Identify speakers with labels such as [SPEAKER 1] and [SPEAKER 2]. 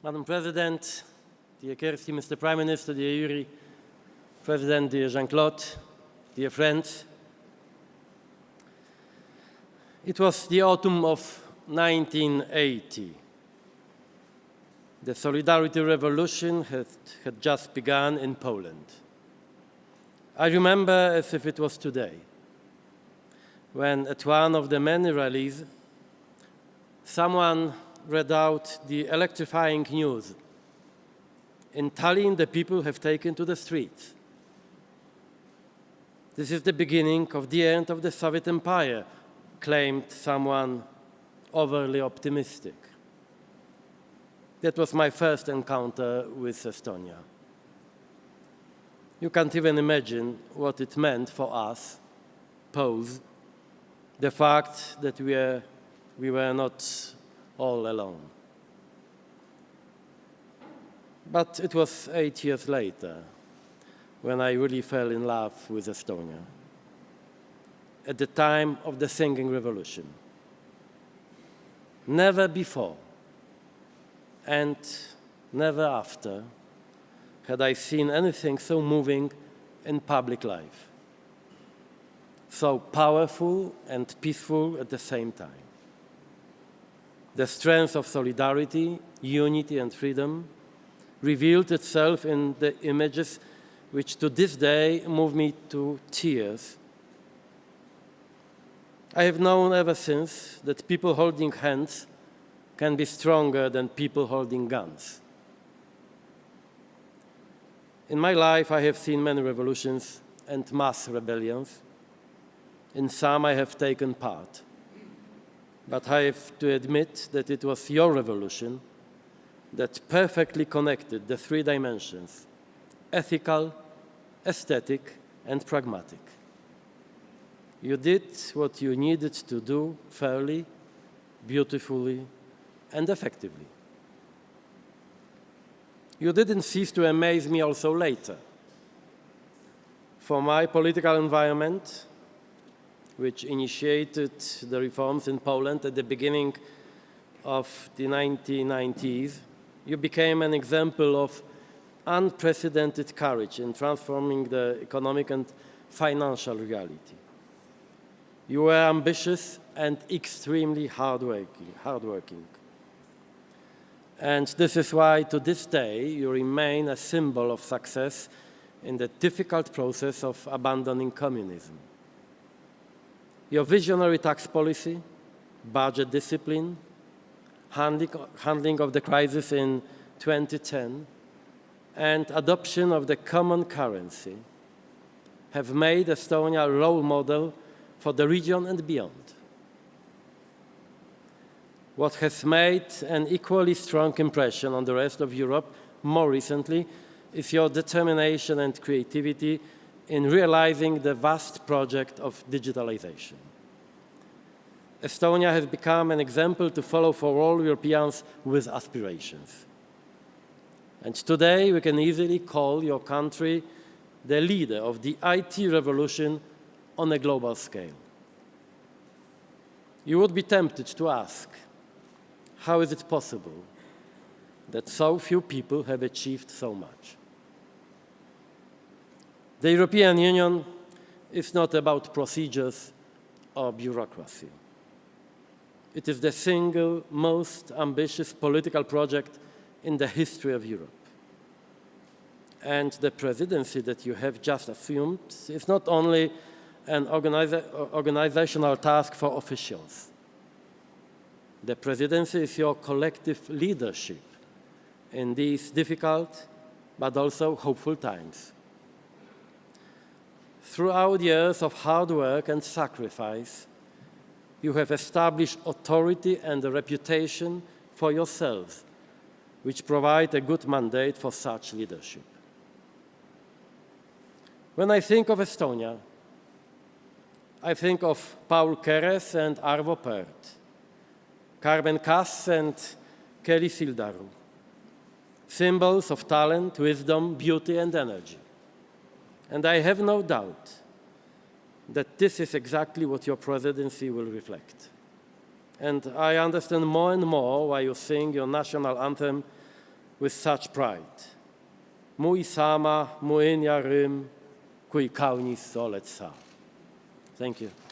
[SPEAKER 1] Madam President, dear Kirsty, Mr. Prime Minister, dear Yuri, President, dear Jean-Claude, dear friends. It was the autumn of 1980. The Solidarity Revolution had just begun in Poland. I remember as if it was today, when at one of the many rallies, someone read out the electrifying news. In Tallinn, the people have taken to the streets. This is the beginning of the end of the Soviet Empire, claimed someone overly optimistic. That was my first encounter with Estonia. You can't even imagine what it meant for us, Poles, the fact that we were not all alone. But it was 8 years later when I really fell in love with Estonia, at the time of the Singing Revolution. Never before and never after had I seen anything so moving in public life, so powerful and peaceful at the same time. The strength of solidarity, unity, and freedom revealed itself in the images which to this day move me to tears. I have known ever since that people holding hands can be stronger than people holding guns. In my life, I have seen many revolutions and mass rebellions. In some, I have taken part. But I have to admit that it was your revolution that perfectly connected the three dimensions: ethical, aesthetic, and pragmatic. You did what you needed to do fairly, beautifully, and effectively. You didn't cease to amaze me also later. For my political environment, which initiated the reforms in Poland at the beginning of the 1990s, you became an example of unprecedented courage in transforming the economic and financial reality. You were ambitious and extremely hardworking. And this is why, to this day, you remain a symbol of success in the difficult process of abandoning communism. Your visionary tax policy, budget discipline, handling of the crisis in 2010, and adoption of the common currency have made Estonia a role model for the region and beyond. What has made an equally strong impression on the rest of Europe more recently is your determination and creativity in realizing the vast project of digitalization. Estonia has become an example to follow for all Europeans with aspirations. And today we can easily call your country the leader of the IT revolution on a global scale. You would be tempted to ask, how is it possible that so few people have achieved so much? The European Union is not about procedures or bureaucracy. It is the single most ambitious political project in the history of Europe. And the presidency that you have just assumed is not only an organizational task for officials. The presidency is your collective leadership in these difficult but also hopeful times. Throughout years of hard work and sacrifice, you have established authority and a reputation for yourselves, which provide a good mandate for such leadership. When I think of Estonia, I think of Paul Keres and Arvo Pärt, Carmen Kass and Kelly Sildaru, symbols of talent, wisdom, beauty, and energy. And I have no doubt that this is exactly what your presidency will reflect. And I understand more and more why you sing your national anthem with such pride. Mój sama, moja rym, kui kaunis oled sa. Thank you.